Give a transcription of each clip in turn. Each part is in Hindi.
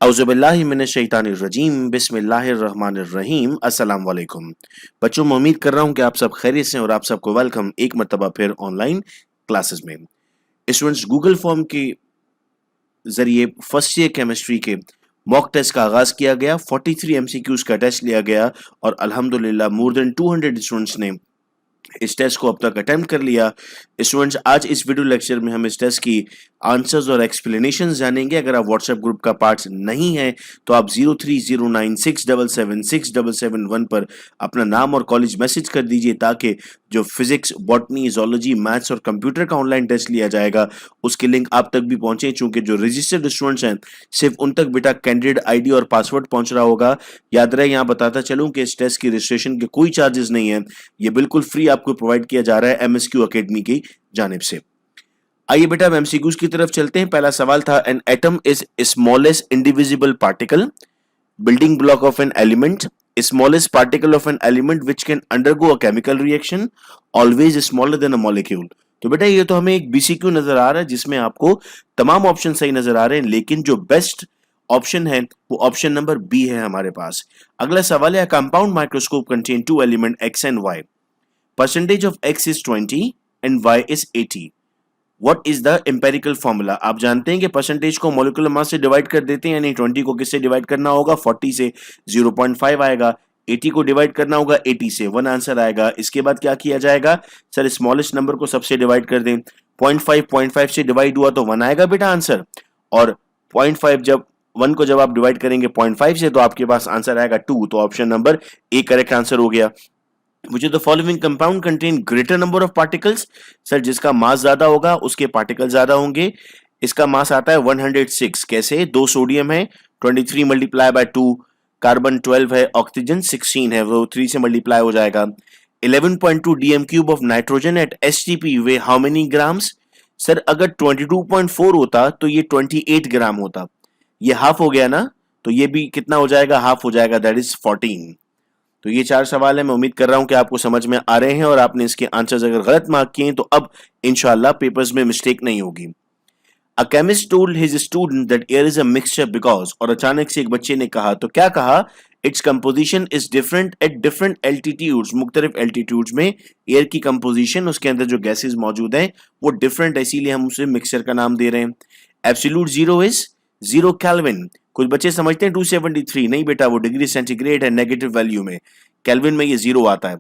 औज़ुबिल्लाहिमिनश्शैतानिर्रजीम बिस्मिल्लाहिर्रहमानिर्रहीम अस्सलाम वालेकुम। बच्चों, मैं उम्मीद कर रहा हूँ कि आप सब खैरियत से हैं और आप सबको वेलकम एक मर्तबा फिर ऑनलाइन क्लासेस में। स्टूडेंट्स, गूगल फॉर्म के ज़रिए फर्स्ट ईयर केमिस्ट्री के मॉक टेस्ट का आगाज़ किया गया। 43 एमसीक्यूज़ का टेस्ट लिया गया और अल्हम्दुलिल्लाह मोर देन 200 स्टूडेंट्स ने इस टेस्ट को अब तक अटेम्प्ट कर लिया। स्टूडेंट्स, आज इस वीडियो लेक्चर में हम इस टेस्ट की आंसर्स और एक्सप्लेनेशंस जानेंगे। अगर आप व्हाट्सएप ग्रुप का पार्ट नहीं है तो आप 0309677677 पर अपना नाम और कॉलेज मैसेज कर दीजिए ताकि जो फिजिक्स, बॉटनी, जोलॉजी, मैथ्स और कंप्यूटर का ऑनलाइन टेस्ट लिया जाएगा उसकी लिंक आप तक भी पहुंचे। चूंकि जो रजिस्टर्ड स्टूडेंट्स हैं सिर्फ उन तक बेटा कैंडिडेट आईडी और पासवर्ड पहुंच रहा होगा। याद रहे, यहाँ बताता चलूं कि इस टेस्ट की रजिस्ट्रेशन के कोई चार्जेस नहीं है, ये बिल्कुल फ्री आपको प्रोवाइड किया जा रहा है एमएसक्यू एकेडमी की जानिब से। आइए बेटा हम एमसीक्यूज की तरफ चलते हैं। पहला सवाल था, an atom is smallest indivisible particle, building block of an element, smallest particle of an element which can undergo a chemical reaction, always smaller than a molecule। तो बेटा ये तो हमें एक बीसीक्यू नजर आ रहा है जिसमें आपको तमाम ऑप्शन सही नजर आ रहे हैं, लेकिन जो बेस्ट ऑप्शन है वो ऑप्शन नंबर बी है हमारे पास। अगला सवाल है, compound microscope contain two element X and Y, percentage of X is 20 and Y is 80। What is the empirical formula. आप जानते हैं कि परसेंटेज को मॉलिक्यूलर मास से डिवाइड कर देते हैं, यानी 20 को किससे डिवाइड करना होगा, 40 से 0.5 आएगा, 80 को डिवाइड करना होगा 80 से 1 आंसर आएगा। इसके बाद क्या किया जाएगा, सर स्मॉलेस्ट नंबर को सबसे डिवाइड कर दें, 0.5 से डिवाइड हुआ तो 1 आएगा बेटा आंसर, और 0.5 जब 1 को जब आप डिवाइड करेंगे 0.5 से तो आपके पास आंसर आएगा 2। तो option number A correct answer हो गया। Which of the following compound contain greater number of particles? Sir जिसका मास ज्यादा होगा उसके पार्टिकल ज्यादा होंगे। इसका मास आता है 106। कैसे, 2 सोडियम है, 23 मल्टीप्लाई बाय 2, कार्बन 12 है, ऑक्सीजन 16 है, वो 3 से मल्टीप्लाई हो जाएगा। 11.2 DM cube of nitrogen eight STP way how many grams. Sir अगर 22.4 होता तो ये 28 ग्राम होता, ये हाफ हो गया ना, तो ये भी कितना हो जाएगा, हाफ हो जाएगा, दैट इज 14। तो ये 4 सवाल है, मैं उम्मीद कर रहा हूं कि आपको समझ में आ रहे हैं और आपने इसके आंसर्स अगर गलत मार्क किए हैं तो अब इंशाल्लाह पेपर्स में मिस्टेक नहीं होगी। A chemist told his student that air is a mixture because, और अचानक से एक बच्चे ने कहा, तो क्या कहा, its composition is different at different altitudes. मुख्तलिफ एल्टीट्यूड्स में एयर की कंपोजिशन, उसके अंदर जो गैसेज मौजूद हैं वो डिफरेंट है, इसीलिए हम उसे मिक्सचर का नाम दे रहे हैं। Absolute zero is 0 kelvin. कुछ बच्चे समझते हैं 273, नहीं बेटा वो डिग्री सेंटीग्रेड है, नेगेटिव वैल्यू में, केल्विन में ये 0 आता है।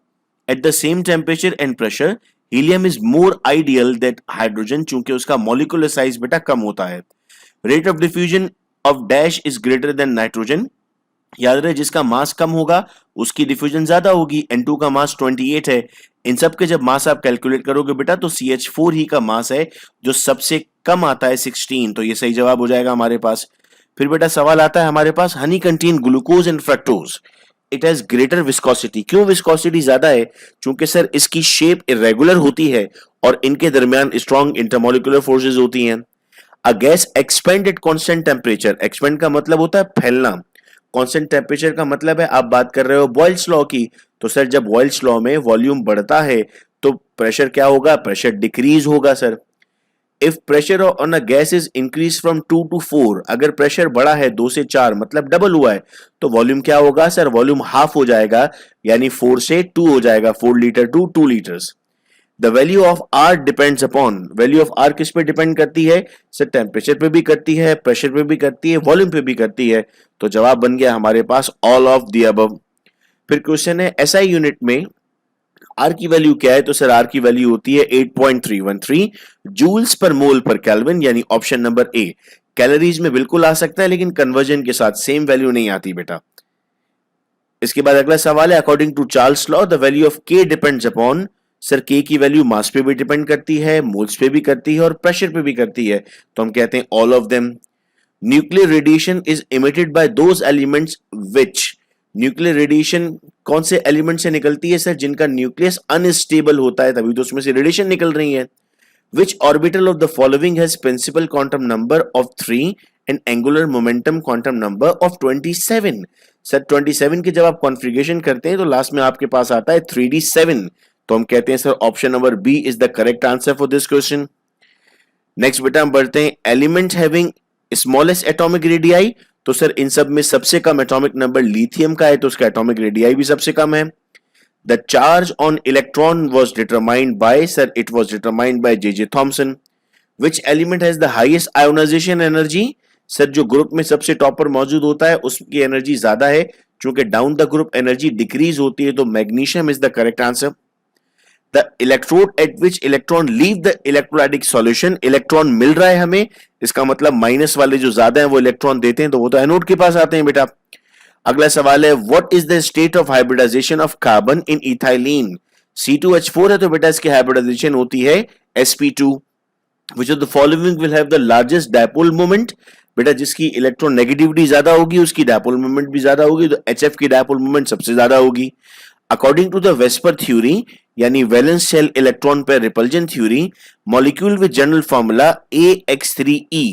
At the same temperature and pressure helium is more ideal that hydrogen, चूंकि उसका मॉलिक्यूलर साइज बेटा कम होता है। Rate of diffusion of dash is greater than nitrogen. याद रहे जिसका मास कम होगा उसकी डिफ्यूजन ज्यादा होगी। N2 का मास 28 है। इन सब के जब मास आप कैलकुलेट करोगे बेटा तो CH4 ही का मास है जो सबसे कम आता है 16, तो ये सही जवाब हो जाएगा हमारे पास। फिर बेटा सवाल आता है हमारे पास, honey contain glucose and fructose, it has greater viscosity. क्यों विस्कोसिटी ज्यादा है, चूंकि सर इसकी शेप इरेगुलर होती है और इनके दरमियान स्ट्रॉन्ग इंटरमोलिकुलर फोर्सेज होती हैं। A gas expand at constant temperature, expand का मतलब होता है फैलना, कांस्टेंट टेम्परेचर का मतलब है आप बात कर रहे हो बॉयल्स लॉ की, तो सर जब बॉयल्स लॉ में वॉल्यूम बढ़ता है तो प्रेशर क्या होगा, प्रेशर डिक्रीज होगा sir. If pressure on a gas is increase from 2 to 4, अगर प्रेशर बढ़ा है 2 से 4 मतलब डबल हुआ है, तो वॉल्यूम क्या होगा सर, वॉल्यूम हाफ हो जाएगा, यानी 4 से 2 हो जाएगा, 4 litre to 2 litres. The value of R depends upon, value of R किस पे डिपेंड करती है सर, टेम्परेचर पे भी करती है, प्रेशर पे भी करती है, वॉल्यूम पे भी करती है। तो जवाब बन गया हमारे पास ऑल ऑफ द अबव। फिर क्वेश्चन है एसआई यूनिट में आर की वैल्यू क्या है, तो सर आर की वैल्यू होती है 8.313 जूल्स पर मोल पर केल्विन, यानी ऑप्शन नंबर ए। कैलोरीज में बिल्कुल आ सकता है लेकिन कन्वर्जन के साथ सेम वैल्यू नहीं आती बेटा। इसके बाद अगला सवाल है, according to Charles law the value of K depends upon, sir K की वैल्यू मास पे भी डिपेंड करती है, मोल्स पे भी करती है और प्रेशर पे भी करती है, तो हम कहते हैं all of them. Nuclear radiation is emitted by those elements which, nuclear radiation कौन से एलिमेंट से निकलती है सर, जिनका न्यूक्लियस अनस्टेबल होता है तभी तो उसमें से रेडिएशन निकल रही है। Which orbital of the following has principal quantum number of 3 and angular momentum quantum number of 27। Sir 27 के जब आप कॉन्फ़िगरेशन करते हैं तो लास्ट में आपके पास आता है 3d7, तो हम कहते हैं sir option number B is the correct answer for this question. Next बेटा हम बढ़ते हैं, element having smallest atomic radii, तो सर इन सब में सबसे कम एटॉमिक नंबर लिथियम का है, तो उसका एटॉमिक रेडियाई भी सबसे कम है। The charge on electron was determined by, sir it was determined by J Thomson. Which element has the highest ionization energy, sir जो ग्रुप में सबसे टॉपर मौजूद होता है उसकी एनर्जी ज्यादा है, क्योंकि down the group energy decrease होती है, तो magnesium is the correct answer. The electrode at which electron leave the electrolytic solution, electron मिल रहा है हमें, इसका मतलब माइनस वाले जो ज्यादा है वो इलेक्ट्रॉन देते हैं, तो वो तो एनोड के पास आते हैं बेटा। अगला सवाल है, what is the state of hybridization of carbon in ethylene, C2H4 है तो बेटा इसकी हाइब्रिडाइजेशन होती है sp2। Which of the following will have the largest dipole moment, बेटा जिसकी इलेक्ट्रॉन नेगेटिविटी ज्यादा होगी उसकी डायपोल मोमेंट भी ज्यादा होगी, तो HF की डायपोल मोमेंट सबसे ज्यादा होगी। According to the VSEPR theory यानी valence shell electron pair repulsion theory, molecule with general formula AX3E,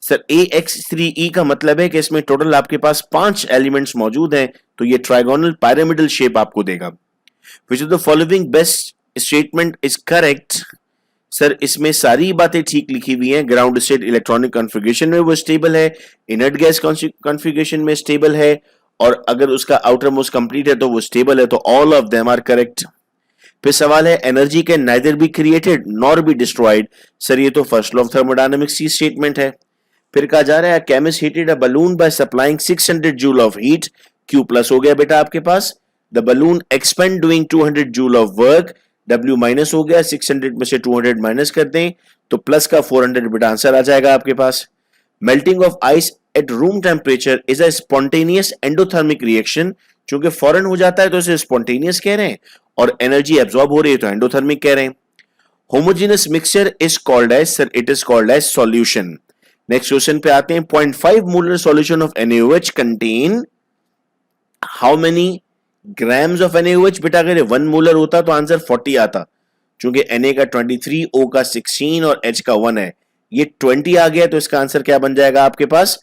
sir AX3E का मतलब है कि इसमें टोटल आपके पास 5 एलिमेंट्स मौजूद हैं, तो ये ट्राइगोनल पिरामिडल शेप आपको देगा। विच of the following best statement is correct, sir इसमें सारी बातें ठीक लिखी हुई हैं। ग्राउंड स्टेट इलेक्ट्रॉनिक कॉन्फ़िगरेशन में वो स्टेबल है, इनर्ट गैस कॉन्फ़िगरेशन में स्टेबल है, और अगर उसका आउटर मोस्ट कंप्लीट है तो वो स्टेबल है, तो all of them are correct. फिर सवाल है, energy can neither be created nor be destroyed, sir ये तो फर्स्ट लॉ ऑफ थर्मोडायनामिक्स की स्टेटमेंट है। फिर कहा जा रहा है, chemist heated a balloon by supplying 600 joule of heat, Q plus हो गया बेटा आपके पास। The balloon expand doing 200 joule of work, W minus हो गया, 600 में से 200 माइनस कर दें तो प्लस का 400 बेटा आंसर आ जाएगा आपके पास। Melting of ice at room temperature is a spontaneous endothermic reaction, चूंकि फौरन हो जाता है तो इसे स्पॉन्टेनियस कह रहे हैं, और एनर्जी एब्जॉर्ब हो रही है तो एंडोथर्मिक कह रहे हैं। Homogeneous mixture is called as, sir it is called as solution. Next question पे आते हैं, 0.5 molar solution of NaOH contain how many grams of NaOH, बेटा अगर 1 मोलर होता तो आंसर 40 आता, चूंकि Na का 23, O का 16 और H का 1 है, ये 20 आ गया, तो इसका आंसर क्या बन जाएगा आपके पास,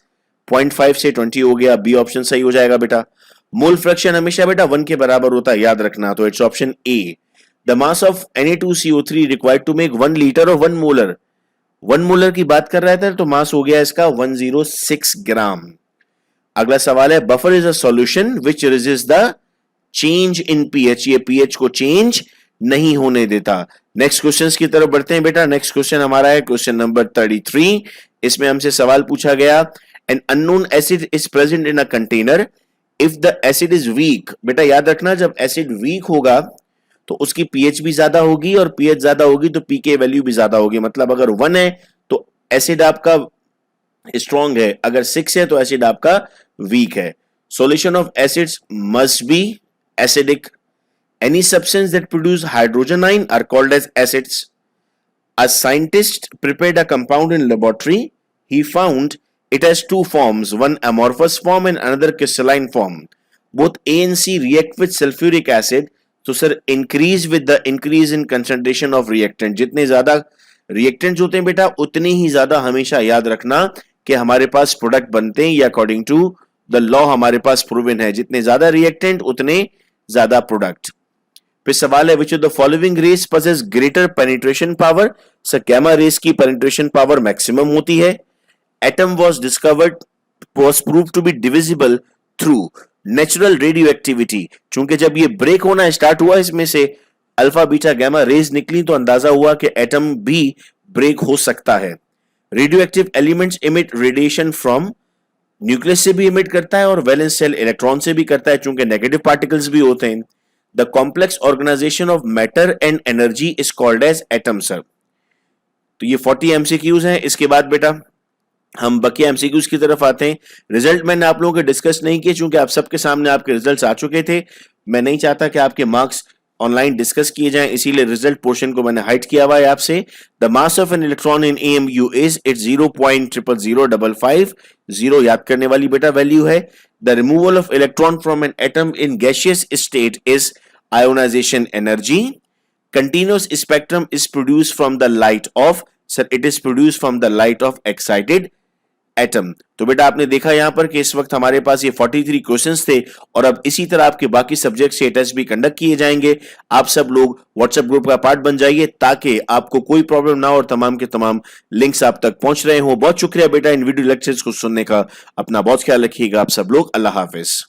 0.5 से 20 हो गया, बी ऑप्शन सही हो जाएगा बेटा। मोल फ्रैक्शन हमेशा बेटा 1 के बराबर होता है, याद रखना, तो it's option A. The mass of Na2CO3 required to make 1 litre of 1 molar, 1 molar की बात कर रहा था तो मास हो गया इसका 106 ग्राम। अगला सवाल है, buffer is a solution which resist the change in pH, ये पीएच को चेंज नहीं होने देता। नेक्स्ट क्वेश्चंस की तरफ बढ़ते हैं बेटा। नेक्स्ट क्वेश्चन हमारा है क्वेश्चन नंबर 33। इसमें हमसे सवाल पूछा गया, an unknown acid is present in a container if the acid is weak, बेटा याद रखना जब एसिड वीक होगा तो उसकी पीएच भी ज्यादा होगी, और पीएच ज्यादा होगी तो पीके वैल्यू भी ज्यादा होगी, मतलब अगर 1 है तो एसिड आपका स्ट्रॉन्ग है, अगर 6 है तो एसिड आपका वीक है। Solution of acids must be acidic. Any substance that produce hydrogen ion are called as acids. A scientist prepared a compound in laboratory. He found it has 2 forms, one amorphous form and another crystalline form. Both A and C react with sulfuric acid. तो sir increase with the increase in concentration of reactant. जितने ज्यादा reactants होते हैं बेटा उतने ही ज्यादा हमेशा याद रखना कि हमारे पास प्रोडक्ट बनते हैं, ये अकॉर्डिंग टू द लॉ हमारे पास प्रूवन है, जितने ज्यादा रिएक्टेंट उतने ज्यादा प्रोडक्ट। फिर सवाल है, which of the following rays possess greater penetration power, sir gamma rays की पेनिट्रेशन पावर मैक्सिमम होती है। Atom was discovered was proved to be divisible through natural radioactivity, चूंकि जब ये ब्रेक होना स्टार्ट हुआ इसमें से अल्फा बीटा गैमा रेज निकली तो अंदाजा हुआ कि एटम भी ब्रेक हो सकता है। Radio active elements emit radiation from, nucleus से भी इमिट करता है और वैलेंस शेल इलेक्ट्रॉन से भी करता है, चूंकि नेगेटिव पार्टिकल्स भी होते हैं। The complex organization of matter and energy is called as atom, sir. तो ये 40 एमसीक्यूज हैं। इसके बाद बेटा हम बकिया एमसीक्यूज की तरफ आते हैं। रिजल्ट मैंने आप लोगों के डिस्कस नहीं किए, चूंकि आप सबके सामने आपके रिजल्ट्स आ चुके थे। मैं नहीं चाहता कि आपके मार्क्स ऑनलाइन डिस्कस किए जाएं, इसीलिए रिजल्ट पोर्शन को मैंने हाइड किया हुआ है आपसे। The mass of an electron in AMU is it 0.00055, 0 याद करने वाली बेटा वैल्यू है। The removal of electron from an atom in gaseous state is ionization energy. Continuous spectrum is produced from the light of, sir it is produced from the light of excited atom. तो बेटा आपने देखा यहाँ पर कि इस वक्त हमारे पास ये 43 क्वेश्चंस थे और अब इसी तरह आपके बाकी सब्जेक्ट से टेस्ट भी कंडक्ट किए जाएंगे। आप सब लोग व्हाट्सएप ग्रुप का पार्ट बन जाइए ताकि आपको कोई प्रॉब्लम ना हो और तमाम के तमाम लिंक्स आप तक पहुंच रहे हो। बहुत शुक्रिया बेटा इन वीडियो लेक्चर्स को सुनने का। अपना बहुत ख्याल रखिएगा आप सब लोग। अल्लाह हाफिज।